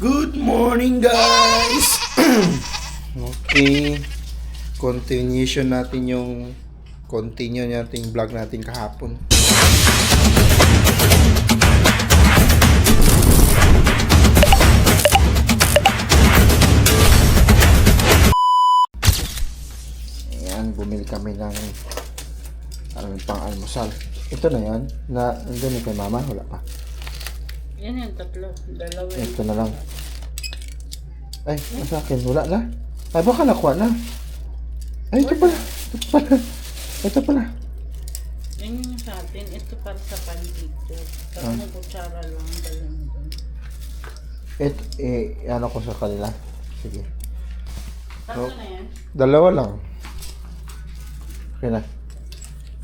Good morning, guys! Okay. Continue natin vlog natin kahapon. Ayan, bumili kami ng pang-almusal. Ito na yan. Andun kay mama, wala pa. Yan yung tatlo. Dalawa. Ito na lang. Ay, sa akin, wala na. Ay, baka nakuha na. Ay, ito pala. Ito pala. Yan yung sa atin. Ito para sa pancake. Tapos kutsara lang. Dalawa doon. Ito, ano ko sa kanila. Sige. Tatlo na yan? Dalawa lang. Okay na.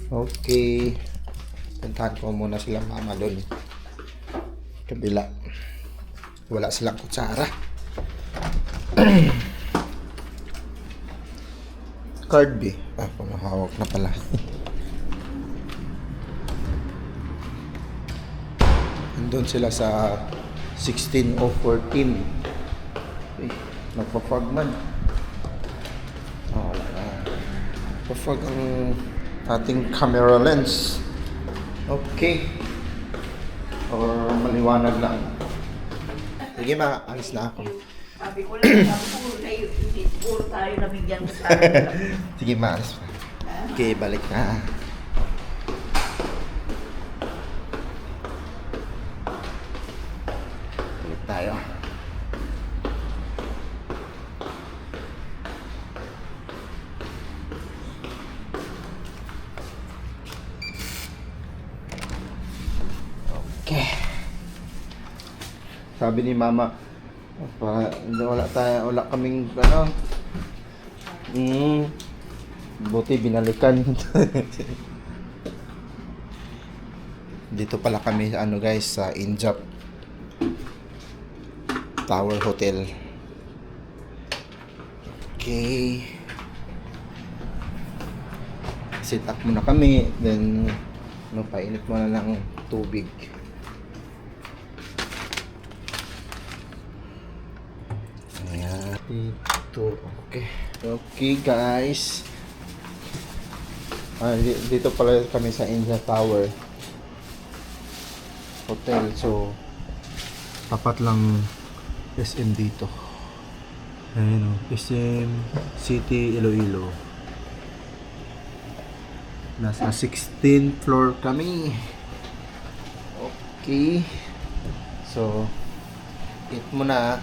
Okay. Puntahan ko muna sila mama doon. Kabila. Wala silang kutsara. Card B. Ah, pumahawak na pala. Andun sila sa 16 o 14. Eh, nagpa-fog man. Oh, wala na. Nagpa-fog ang ating camera lens. Okay. Or maliwanag lang. Sige ma, alis na ako. Sabi ko puro tayo nabigyan mo sa akin. Sige ma, alis pa. Okay, balik na. Balik tayo. Okay. Sabi ni mama, wala kaming buti binalikan. Dito pala kami guys sa Injap Tower Hotel. Okay. Sit up muna kami, then painit muna ng tubig. Ayan. Dito. Okay. Okay guys. Dito pala kami sa India Tower Hotel. So, tapat lang SM dito. Ayan o. SM City Iloilo. Nasa 16th floor kami. Okay. So, eat muna.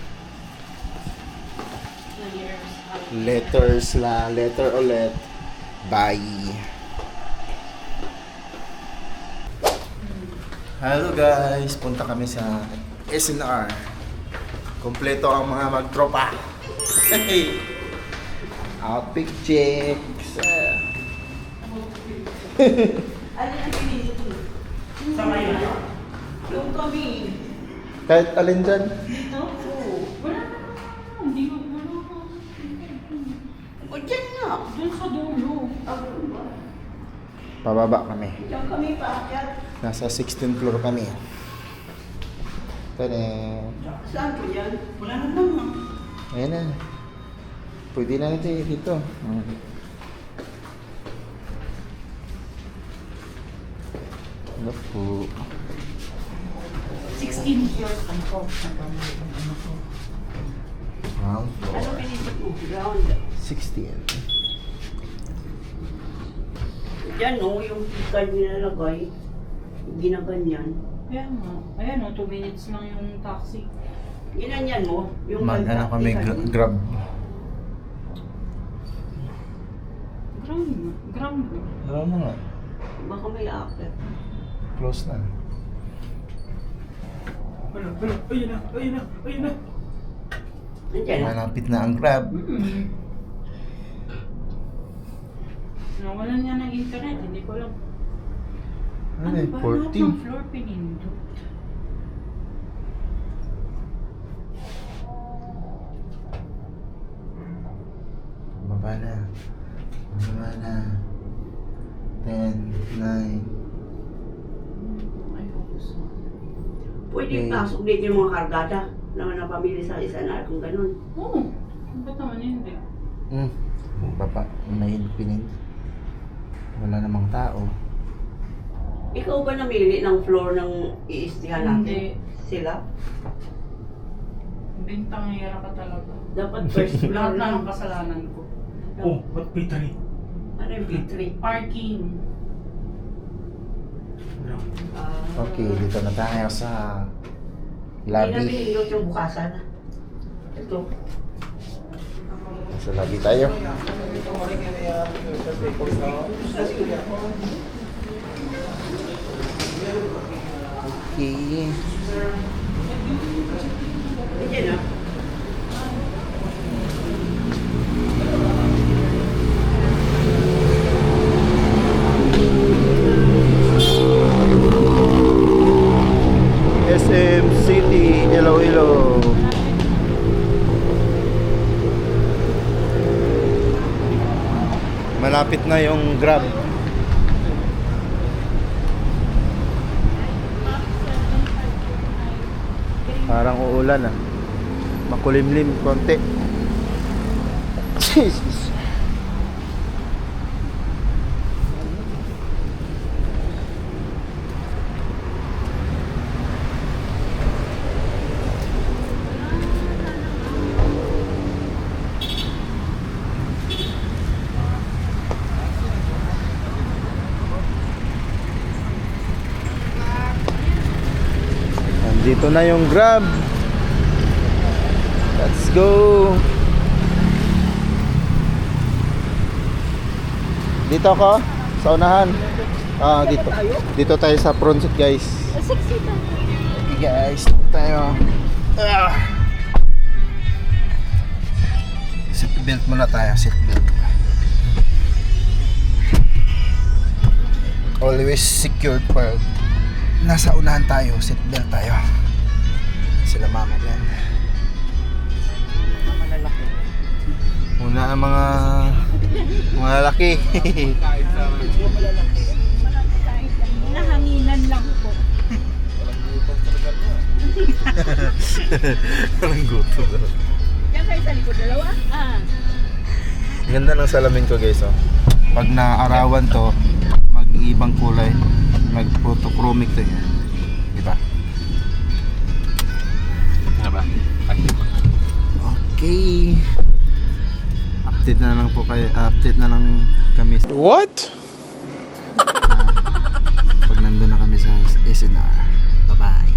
Letter ulit. Bye. Hello guys, punta kami sa SNR. Kompleto ang mga magtropa. Hey. Outfit checks. Alin ang pinili ko? Sa ngayon? Yung kami. Kahit alin dyan. Dito? Oo. Wala na. Hindi ko wala ka. O dyan nga. Doon sa dulo. Ano ba? Pababa kami. Diyan kami paakyat. Nasa 16th floor kami. Tada. Saan ko yan? Wala na naman. Ayan na. Pwede na natin dito. Ano po? 16 years ang ko. Ground Ano floor. pinili ko? Ground. 16. Yan o, yung card nilalagay. Ginaganyan. Kaya nga. Ayan o, 2 minutes lang yung taxi. Ginanyan mo. Yung Mag-ano kami, card. grab. Gram. Alam mo nga. Baka may akit. Close na. Wala. Ayun na. Nandiyan na. Malapit na ang grab. Nawalan niya ng internet. Hindi ko alam. Ano eh, ba? Lahat 14. ng floor pinindot. Baba na. 10, 9. Pwede yung pasok dito yung mga kargada. naman ang pamilya sa SNR kung ganun. Oo. Ba't naman hindi? Baba, may pinin. Wala namang tao. Ikaw ba namili ng floor ng iistihan natin? Hindi. Sila? Bintangera ka talaga. Dapat first floor Lahat na lang. ng kasalanan ko. Oh, ba't P3? Ano yung B3? Parking. Ano? Okay, dito na tayo sa Hindi na lobby. pinindot yung bukasan. Ito. Sa lobby tayo. Okay. Hindi na. SM City, Iloilo. Malapit na yung Grab. Parang uulan ah. Makulimlim konti. Jesus. Nandito na yung Grab. Let's go. Dito ako sa unahan. Dito. Dito tayo sa front seat, guys. Okay, guys. Dito tayo. Seat belt muna tayo, seat belt. Always secured pag nasa unahan tayo, seat belt tayo. Sila mama dyan. Una ang mga lalaki. Nahanginan lang po. Anong guto daw. Yan kayo sa likod dalawa? Ganda ng salamin ko, guys, oh. Pag naarawan to, mag-ibang kulay. Mag-photochromic to yan. Diba? Okay. Update na lang po kayo. Update na lang kami. What? Pag nandun na kami sa SNR. Bye-bye.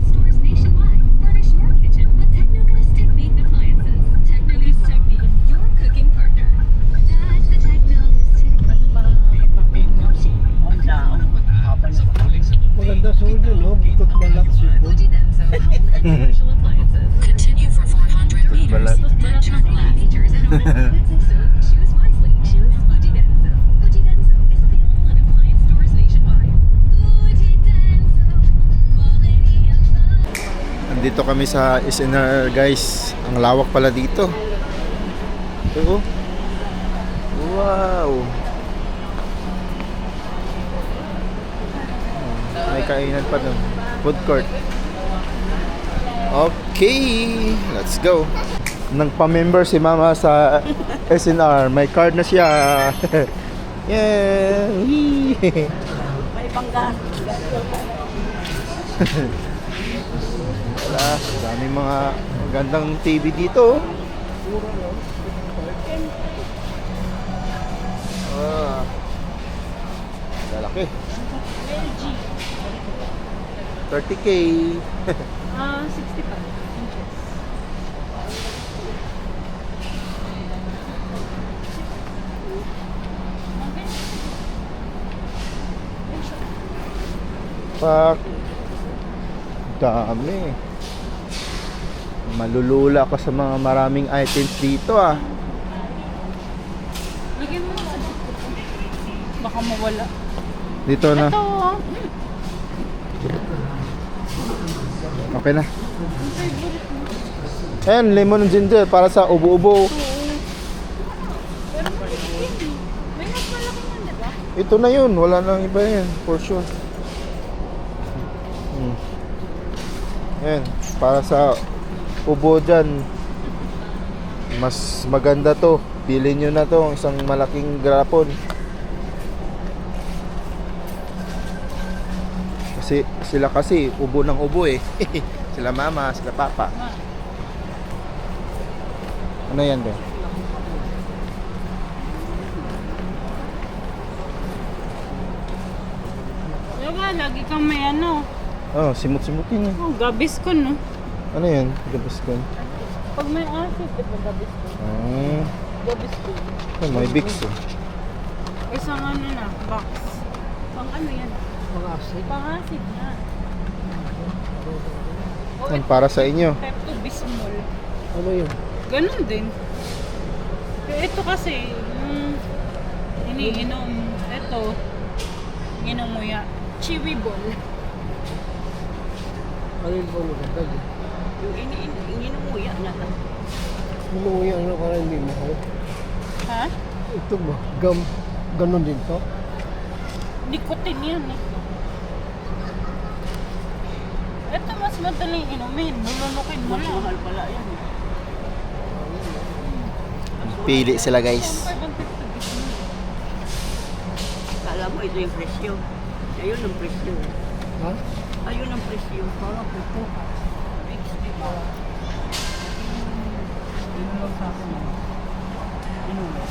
Stores nationwide. Furnish your kitchen with Technolist Technique appliances. Technolist Technique, your cooking partner. That's the Technolist Technique. Ang daon. Kapal na Maganda sa ulo, no? Bukot balat siya. Bujidenso home and commercial appliances. Continue for 400 meters. Balat. Features and so choose wisely. Choose Bujidenso. Bujidenso is available in appliance stores nationwide. Bujidenso, quality of love. Nandito kami sa SNR, guys. Ang lawak pala dito. Ito, oh. Wow. May kainan pa dun. Food court. Okay, let's go. Nagpa-member si mama sa SNR. May card na siya. Yeah. May panggas. Wala, daming mga magandang TV dito. Lalaki. 30K. 65 inches. Pak. Dami. Malulula ka sa mga maraming items dito, ah. Lagyan mo sa baka mawala. Dito na. Ito. Okay na. Ayan, lemon and ginger para sa ubo-ubo. Pero may mas malaki yan, diba? Ito na yun, wala nang iba yan, for sure. Ayan, para sa ubo dyan, mas maganda to. Pili nyo na to, isang malaking grapon. Kasi sila kasi ubo ng ubo eh. Sila mama, sila papa. Ano yan be? Diba, lagi kang may ano. Oh, simut-simutin. Oh, gabis ko, no? Ano yan? Gabas ko. Pag may acid, diba gabis ko? Ah, Gabis ko. may Vicks oh. Isang ano na, box. Pang ano yan? Pang-acid. Pang acid na. Oh, Yan, para sa inyo. Pepto-Bismol. Ano yun? Ganun din. Pero ito kasi, iniinom. Ito, inumuya. Chewy ball. Ano yun po maganda? Yung inumuya na lang. Inuwi ang para hindi mahal. Ha? Ito ba? Gum. Ganon din to? Nicotine yan eh. Ito mas madaling inumin. Lulunukin mo lang. Mahal pala yan. Pili sila guys. 550 Bismol. Kala mo ito yung presyo. Ayun ang presyo. Ha? Ayun ang presyo. Parang ito. Yun lang sa akin. Inuwi.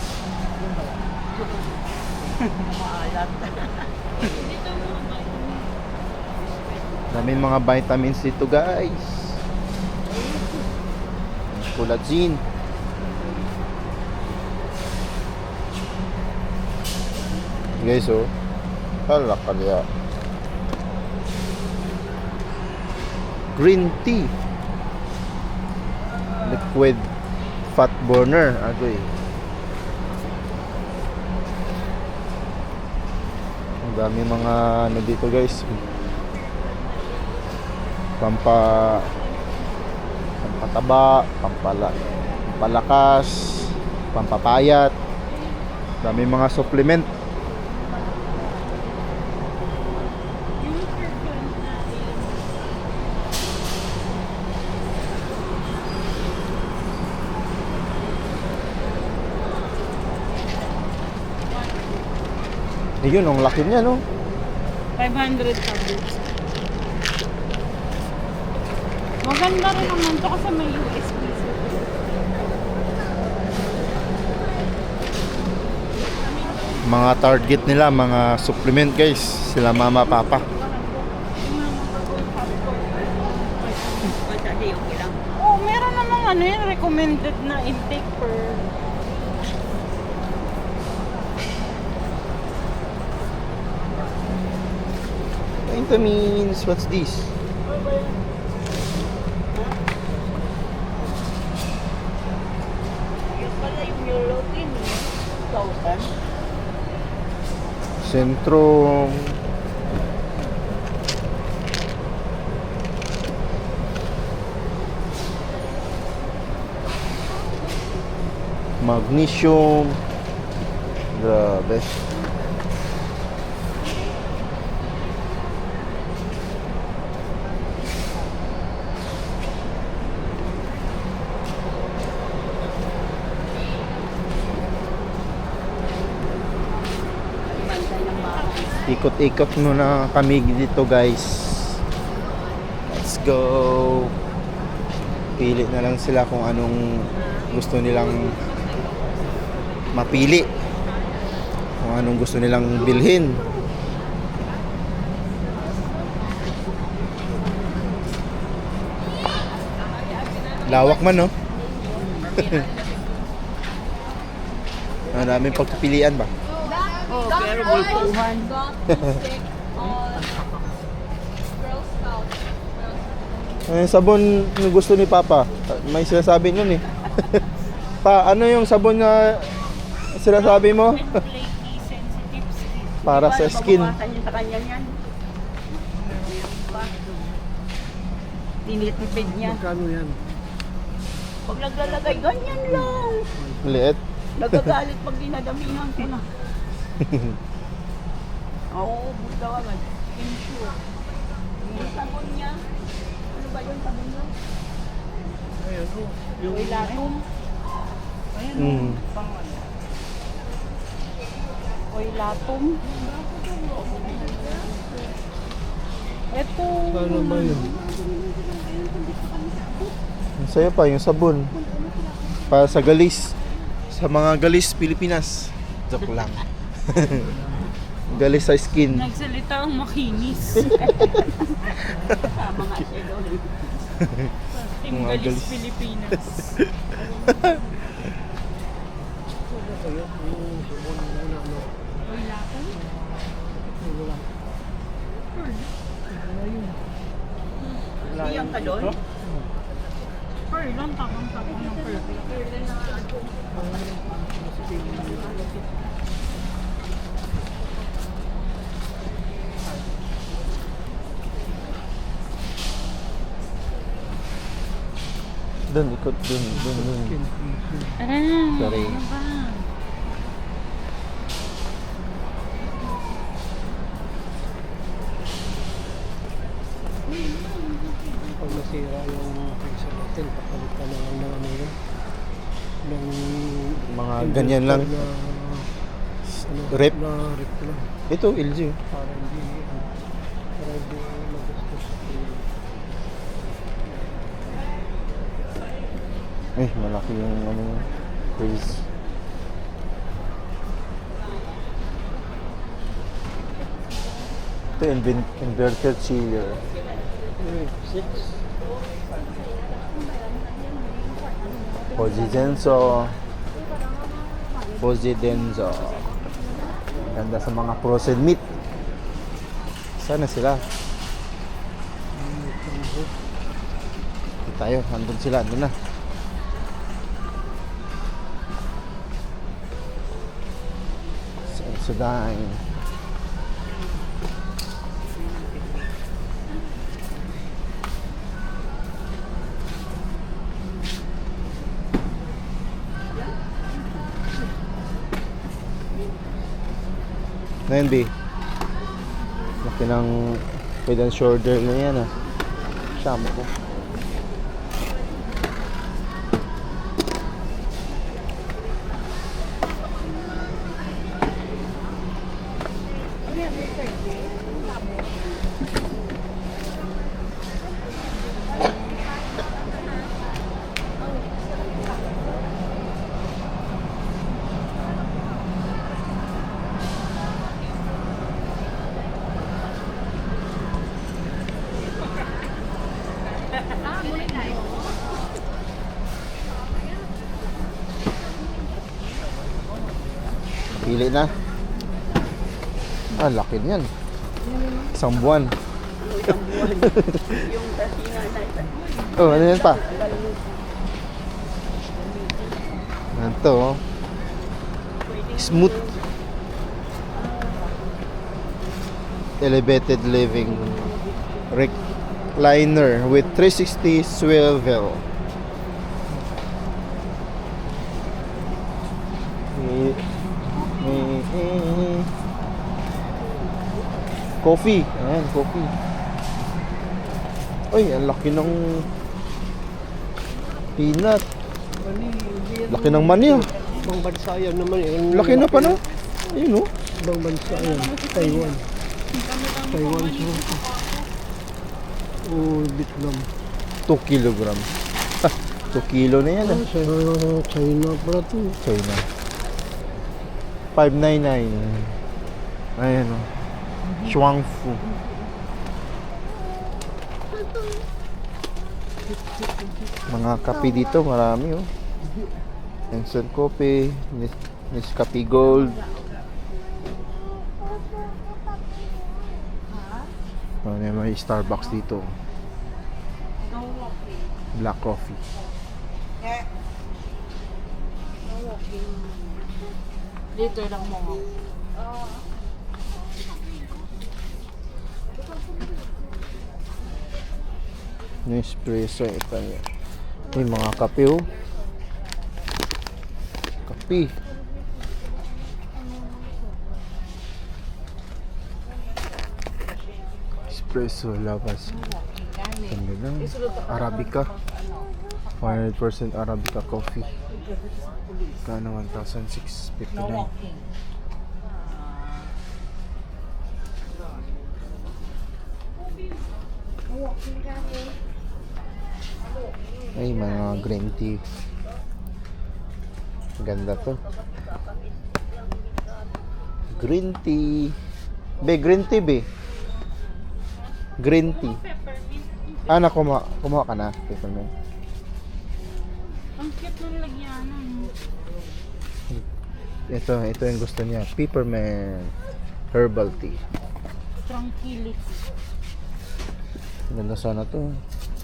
Maalat. Daming mga vitamins dito guys. Collagen. Guys oh. Hala kalya. Green tea. Liquid fat burner. Agoy. Ang dami mga ano dito guys. Pampataba, pampalakas, pampapayat. Dami mga supplement. Ayun, ang laki niya, no? 500 tablets. Maganda rin naman to kasi may USB. Mga target nila, mga supplement guys. Sila mama, papa. Basta di okay lang. Oh, meron namang ano yun, recommended na intake per... Vitamins, what's this? Yung pala yung Neurotin. 1,000. Centrum. Magnesium. Grabe. Bantay ng bahay. Ikot-ikot muna kami dito guys. Let's go. Pili na lang sila kung anong gusto nilang mapili. Kung anong gusto nilang bilhin. Lawak man, no? Ang daming pagpipilian ba? Oh, pero bultuhan. Sabon yung gusto ni Papa. May sinasabi nun eh. Pa, ano yung sabon na sinasabi mo? Flaky sensitive skin. Para sa skin. Babawasan niyo sa kanya yan. Tinitipid niya. Magkano yan? Pag naglalagay, ganyan lang. Liit. Nagagalit pag dinadamihan ko na. Oo, ubus daw agad. Insure. Yung sabon niya, ano ba yun? Sabi mo? Ayan o. Uy, latum. Ayan, Mm. pang ano. Uy, latum. Ito. Paano ba yun? Ang saya pa yung sabon. Para sa galis. Sa mga galis Pilipinas. Joke lang. Galis sa skin. Nagsalita ang makinis. Tama nga siya doon. Team Mga Galis galis. Pilipinas. Ayan, yung sabon na ano. Uy, latum. Siyang ka doon? Pearl lang, tapang-tapang ng pearl. Dun, ikot dun. Ah, Sorry. ano ba? Pag nasira yung pizza natin, kapalit ka na lang ng ano yun. Ng Mga ganyan lang. Na, Rep. Na rep lang. Ito, LG. Para hindi, para hindi magastos sa pila. Eh, malaki yung ano, freeze. Ito, inverted chiller. 6. Pojidenzo. Ganda sa mga frozen meat. Sana sila. Dito tayo, andun sila, andun na. Sensodyne. Na yun, B. Laki ng head and shoulder na yan, ah. Sama ko. Pili na. Ah, laki niyan. Isang buwan. Yung tasina na ito. Oh, ano yan pa? Ito, oh. Smooth. Elevated living recliner with 360 swivel. Coffee. Ayan, coffee. Uy, ang laki ng peanut. Laki ng mani, ah. Ibang bansa yan naman eh. Laki na pa, no? Ayun, oh. Ibang bansa yan. Taiwan. Taiwan siya. Oh, Vietnam. 2 kilogram. 2 kilo na yan, ah. Sa China pala to. China. 599. Ayan, oh. Shuangfu. Mga kape dito, marami, oh. Instant coffee, Nescafe Gold. May Starbucks dito. Black coffee. Dito lang mo. Nespresso, ito niya. May mga kape, oh. Kape. Espresso, labas. Ganda lang. Arabica. 100% Arabica coffee. Kano 1,659. Ay, mga green tea. Ganda to. Green tea. Be, green tea, be. Green tea. Ah, kumuha ka na. Peppermint. Ang cute ng lagyanan. Ito yung gusto niya. Peppermint herbal tea. Tranquility. Ganda sana to.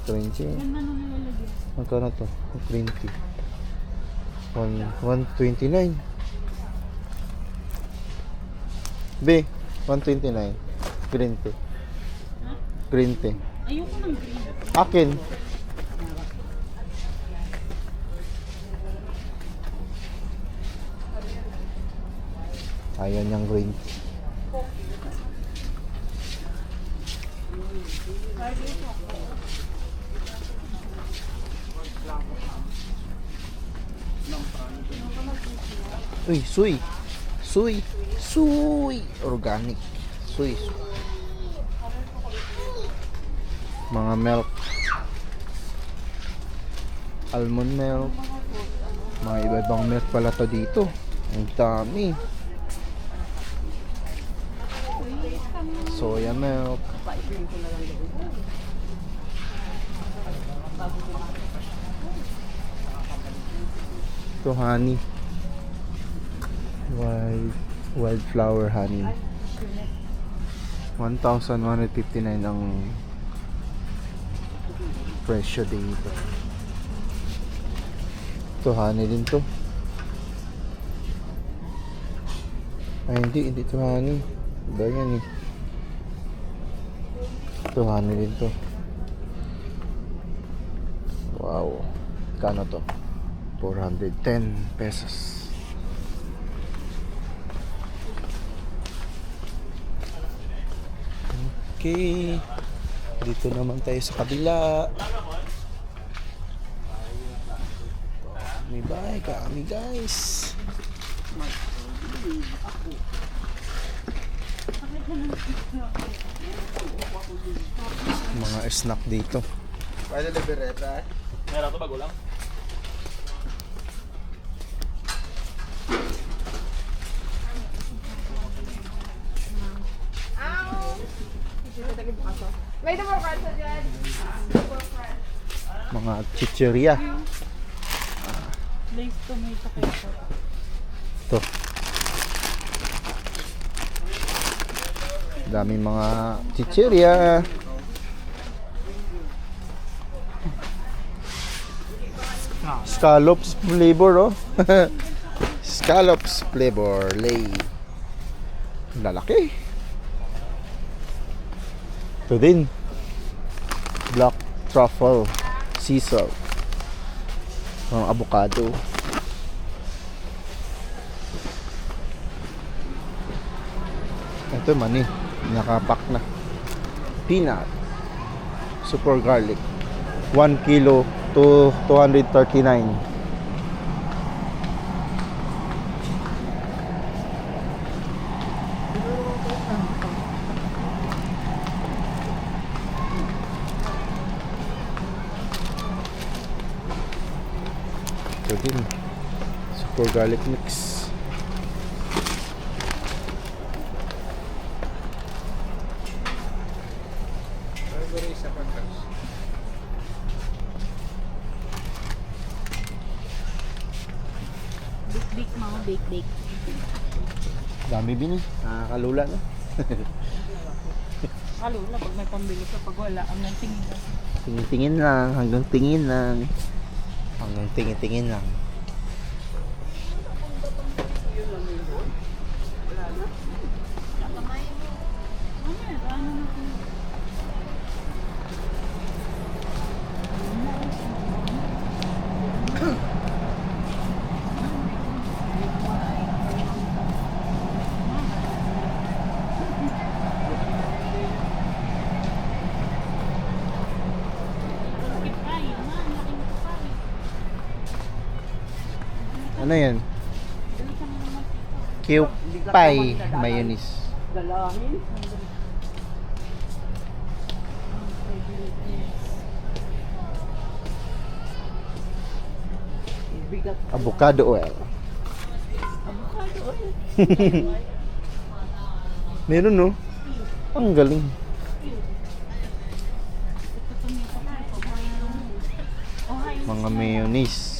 20. Ganda nung nilalagyan. Magkano to? Green tea. 129. B, 129. Green tea. Green tea. Ayoko ng green. Akin. Ayan yung green tea. Uy, suy. Suy. Suy. Organic. Suy. Mga milk. Almond milk. Mga iba-ibang milk pala to dito. Ang dami. Soya milk. Ito honey. Wildflower honey. 1,159 ang presyo dito. Ito honey din to. Ay hindi to honey. Iba yan eh. Ito honey din to. Wow. Kano to? 410 pesos. Okay. Dito naman tayo sa kabila. May bahay kami guys. Mga snack dito. Pwede libereta. Meron to bago lang. May naman pransa dyan. Mga chicheria. Lace tomato ketchup. Ito. Daming mga chicheria. Scallops flavor, oh. Scallops flavor, lay. Lalaki. Ito din. Black truffle, sea salt. Mga avocado. Ito mani, nakapack na. Peanut. Super garlic. 1 kilo to 239. Ito din. Super garlic mix. Bake mga bake. Dami bini. Nakakalula no? Kalula pag may pambili ka, pag wala, ang nang tingin ka. Tingin-tingin lang, hanggang tingin lang. Hanggang tingin-tingin lang. Ano yan? Cube pie mayonnaise. Galangin. Bigat. Avocado oil. Avocado oil. Meron no? Ang galing. Mga mayonnaise.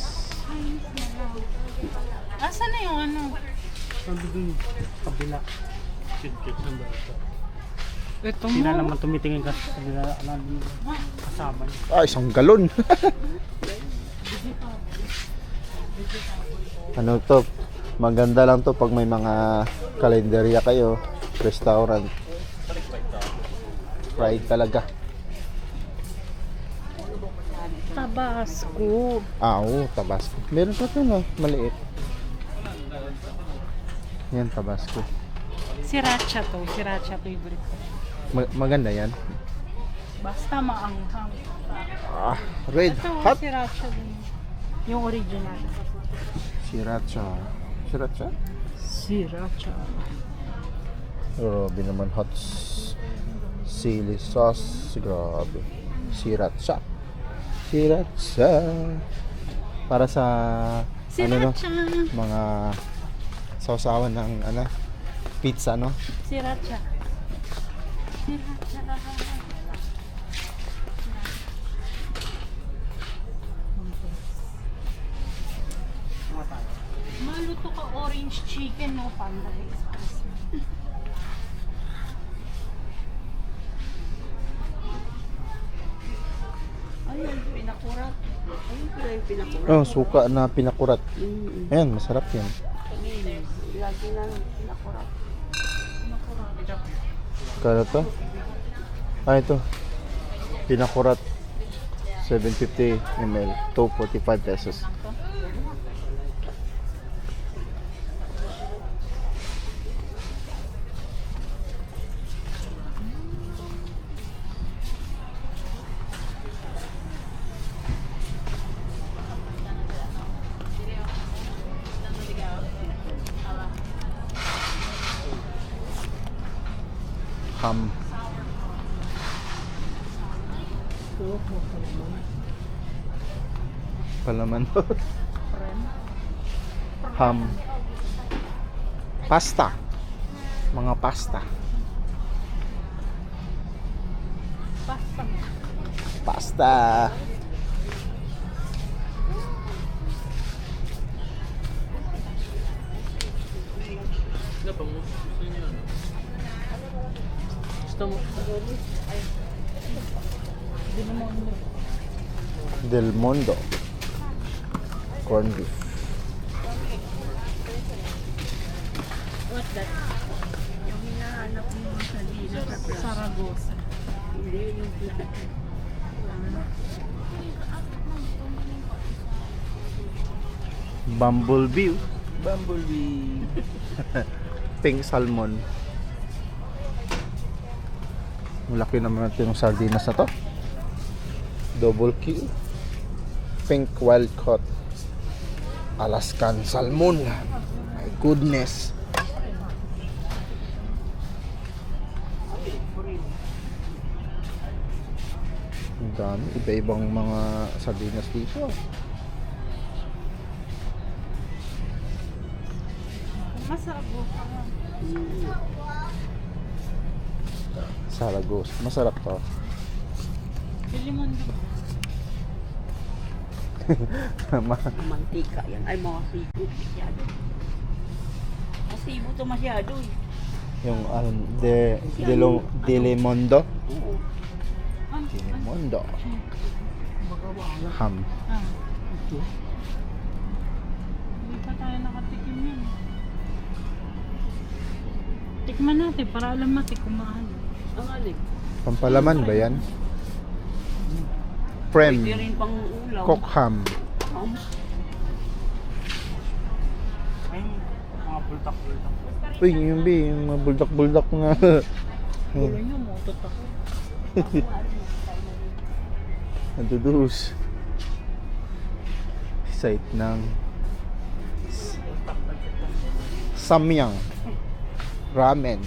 Asa na yung ano? Sabi dun, kabila. Shit, ng bata. Ito Hindi mo. na naman tumitingin ka sa kanila kasama niya. Ah, isang galon. Ano to? Maganda lang to pag may mga kalendarya kayo, restaurant. Fried talaga. Tabasco. Ah, oo, Tabasco. Meron pa to no, maliit. Yan, Tabasco. Sriracha to. Sriracha favorite ko. Maganda yan. Basta maanghang. Ah, red Ito, hot. sriracha din. Yung original. Sriracha. Sriracha? Sriracha. Grabe naman hot chili sauce. Grabe. Sriracha. Sriracha. Para sa ano no? Sriracha. Mga sausawan ng ano? Pizza no? Sriracha. Sriracha. Maluto ka orange chicken no Panda Express. Ayun, pinakurat. Ayun pala yung pinakurat. Oh, suka na pinakurat. Ayan, masarap yan. Lagi na pinakurat. Kano to? Ah, ito. Pinakurat. 750 ml. 245 pesos. Ham. Palaman to. Ham. Pasta. Mga pasta. Pasta. Gusto mo? Del Mondo. Corned beef. What's that? Yung hinahanap mo sa dito sa plaza. Saragosa. Hindi yung Bumblebee. Bumblebee. Pink salmon. Malaki naman natin yung sardinas na to. Double kill. Pink wild caught. Alaskan salmon. My goodness. Ang dami. Iba-ibang mga sardinas dito. Masaragosa. Saragos. Masarap to. Bili mo na. mantika yan. Ay, mga seafood. Masyado. Mga seafood to masyado eh. Yung Delemondo. Oo. Delemondo. Ham. Ah. Hindi pa tayo nakatikim yan. Tikman natin para alam natin kung mahal. Ang alin. Pampalaman ba yan? Prem. Pwede rin pang ulam. Cock ham. Ay, mga bultak-bultak. Uy, yung mga buldak-buldak na. Gulo nyo, motot ako. Nadudus. Site ng Samyang ramen.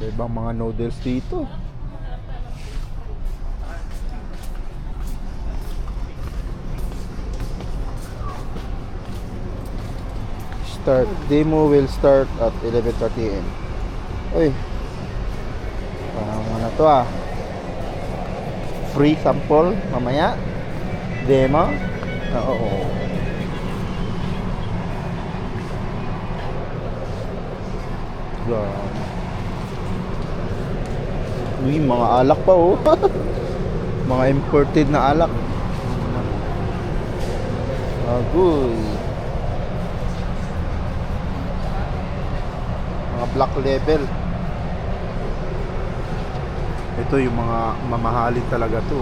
Ibang mga noodles dito. Demo will start at 11:30 AM. Uy. Parang ano to ah. Free sample mamaya. Demo. Oo. Grabe. Uy, mga alak pa oh. Mga imported na alak. Agoy. Mga black label. Ito yung mga mamahalin talaga to.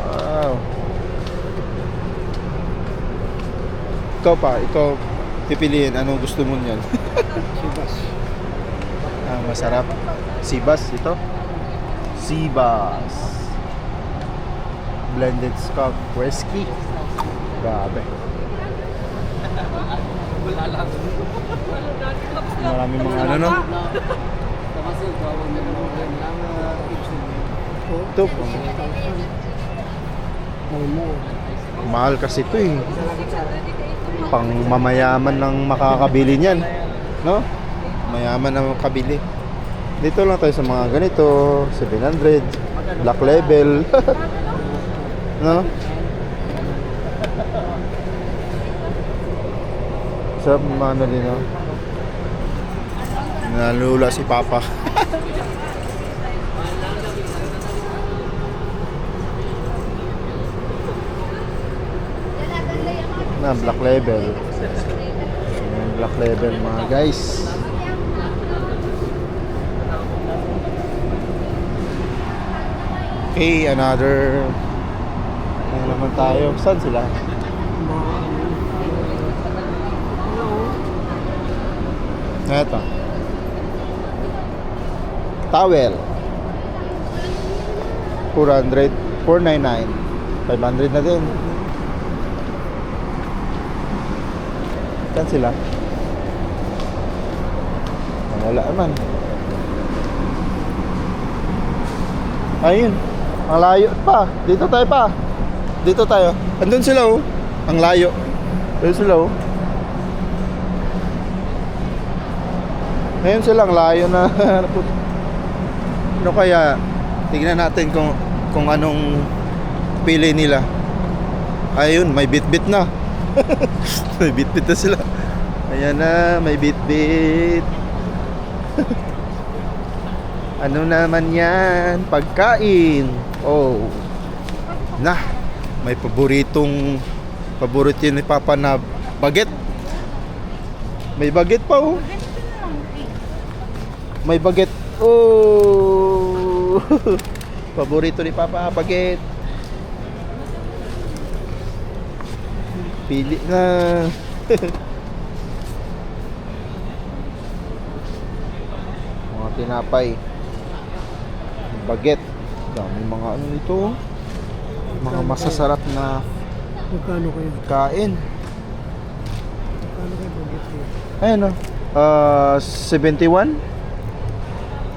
Wow. Ikaw pipiliin anong gusto mo niyan. Sibas. Masarap. Sibas ito. Sibas. Blended skunk whiskey. Grabe. Maraming mga ano no? Ito. Mahal kasi ito eh. Pang mamayaman lang makakabili niyan. No? Mayaman na makabili. Dito lang tayo sa mga ganito. 700. Black label. No? Sarap mga ano din no? Nalula si Papa. Na black label. Ayan, black label mga guys. Okay, another ano naman tayo. Saan sila? Eto. Towel. 400, 499. 500 na din. Saan sila? Wala naman. Ayun. Ang layo pa. Dito tayo pa. Dito tayo. Andun sila oh. Ang layo. Ayun sila oh. Ngayon silang layo na. Ano kaya? Tignan natin kung anong pili nila. Ayun, may bit-bit na. May bit-bit na sila. Ayan na, may bit-bit. Ano naman yan? Pagkain. Oh. Nah, may paborito ni Papa na baget. May baget pa oh. May baget. Oh. Paborito ni Papa, baget. Pili na. Mga tinapay. Baget. Dami mga ano nito. Mga masasarap na Magkano kayo? kain. Magkano kayo budget kayo? Ayun oh. 71.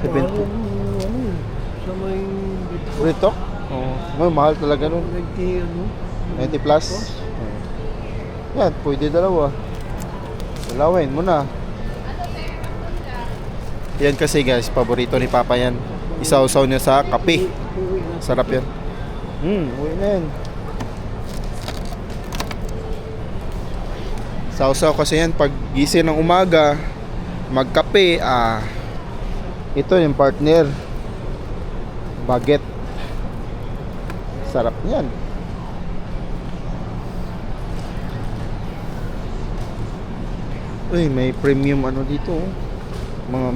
70. Ano yun? Sa may Brito? Oh, mahal talaga nun. 90 ano? 90 plus. Yan, pwede dalawa. Dalawin mo na. Yan kasi guys, paborito ni Papa yan. Isaw-saw niya sa kape. Sarap yan. Uwi na yan. Sausaw kasi yan pag gising ng umaga, magkape, ito yung partner. Baget. Sarap yan. Uy, may premium ano dito oh. Mga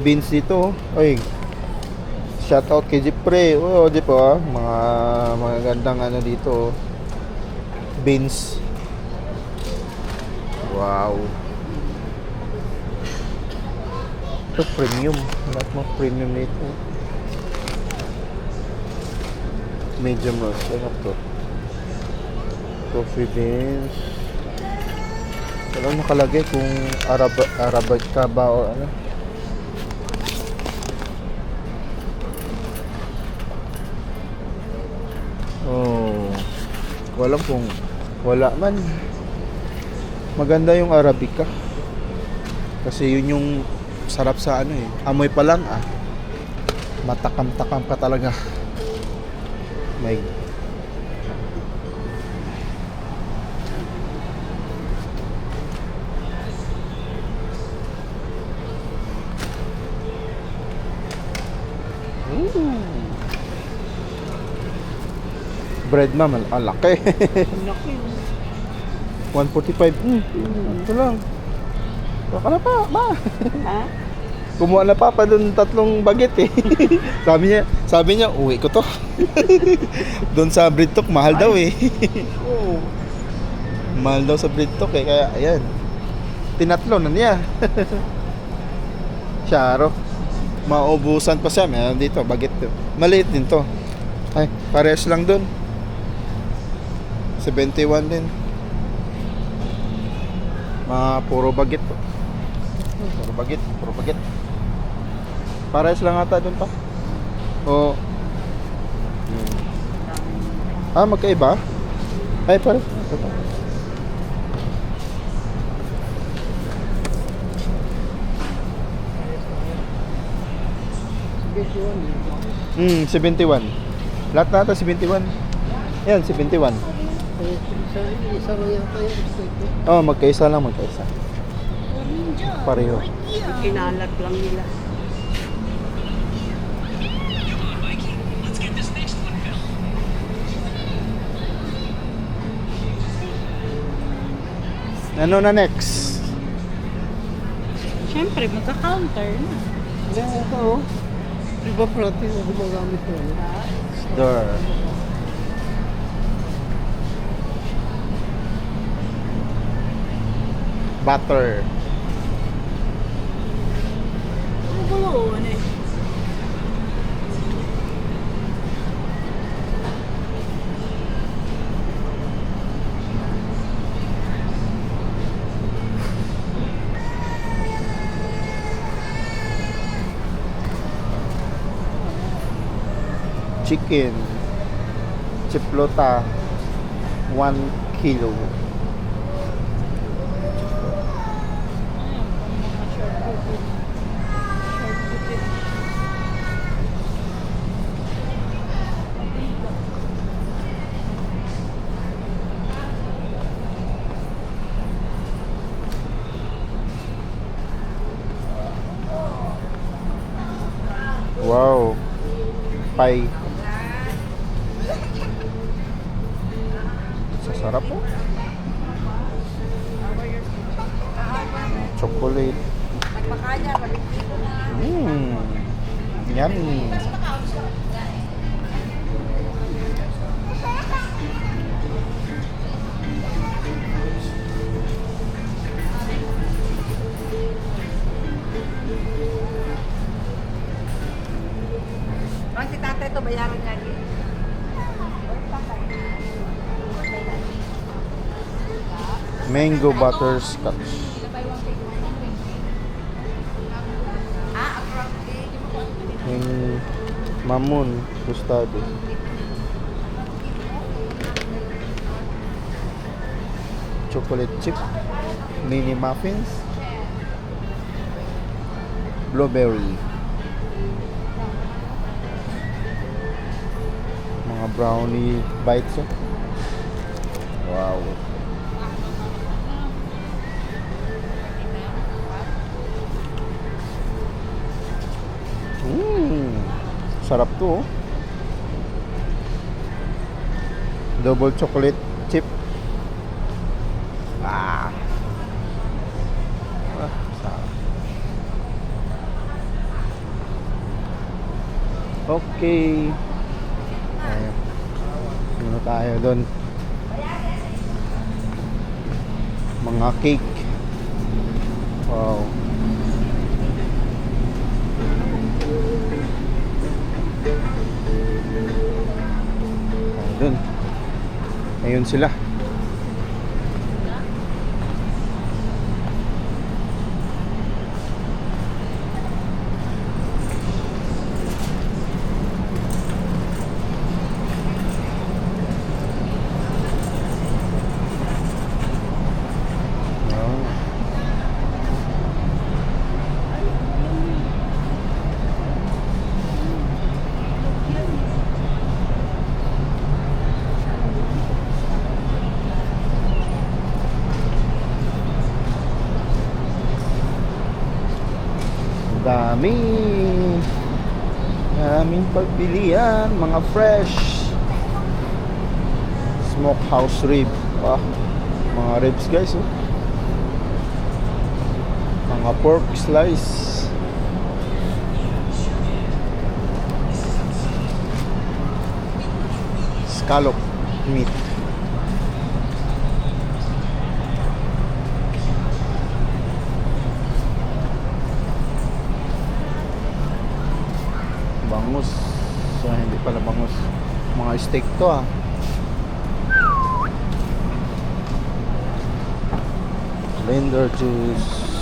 beans dito oh. Uy, shout out kay Jipre. Oh, Jip oh. Mga gandang ano dito oh. Beans. Wow. Ito premium. Lahat mo premium nito. Medium roast. Ano to? Coffee beans. Walang nakalagay kung Arabica ba o ano. Oh. Walang kung wala man. Maganda yung Arabica. Kasi yun yung sarap sa ano eh. Amoy pa lang matakam-takam ka talaga. May bread naman, ang laki. Laki. 145. Ito lang. Baka na pa, ma. Ha? Kumuha na pa dun 3 bagit eh. sabi niya, uwi ko to. Doon sa Breadtalk, mahal daw eh. Oo. Mahal daw sa Breadtalk eh, kaya ayan. Tinatlo na niya. Syaro. Maubusan pa siya, meron dito, bagit to. Maliit din to. Ay, pares lang dun. 71 din. Mga puro bagit to. Puro bagit. Pares lang ata dun pa. O. Magkaiba? Ay, pares. Ito pa. Big 71. Lahat na ata 71. Yan, 71. Isa lang yata yung steak. Oh, magkaisa. Pareho. Kinalat lang nila. Ano na next? Siyempre, magka-counter na. Yan ito oh. Iba pa natin na gumagamit ko. Door. Butter. Ano gulo? Ano eh? Chicken. Chiplota. 1 kilo. Ayan, pang mga short butid. Wow. Pie. Sasarap po. Chocolate. Yummy. Bang si tatay to bayaran niya din. Mango butterscotch. Yung mamun tostado. Chocolate chip. Mini muffins. Blueberry. Mga brownie bites. Oh. Wow. Sarap to. Oh. Double chocolate chip. Sarap. Okay. Ayun. Muna tayo doon. Mga cake. Wow. Ayun sila. Daming pagpilian, mga fresh smokehouse rib. Mga ribs guys, oh. Mga pork slice. Scallop meat. Bangus. So, hindi pala bangus. Mga steak to, ah. Blender juice.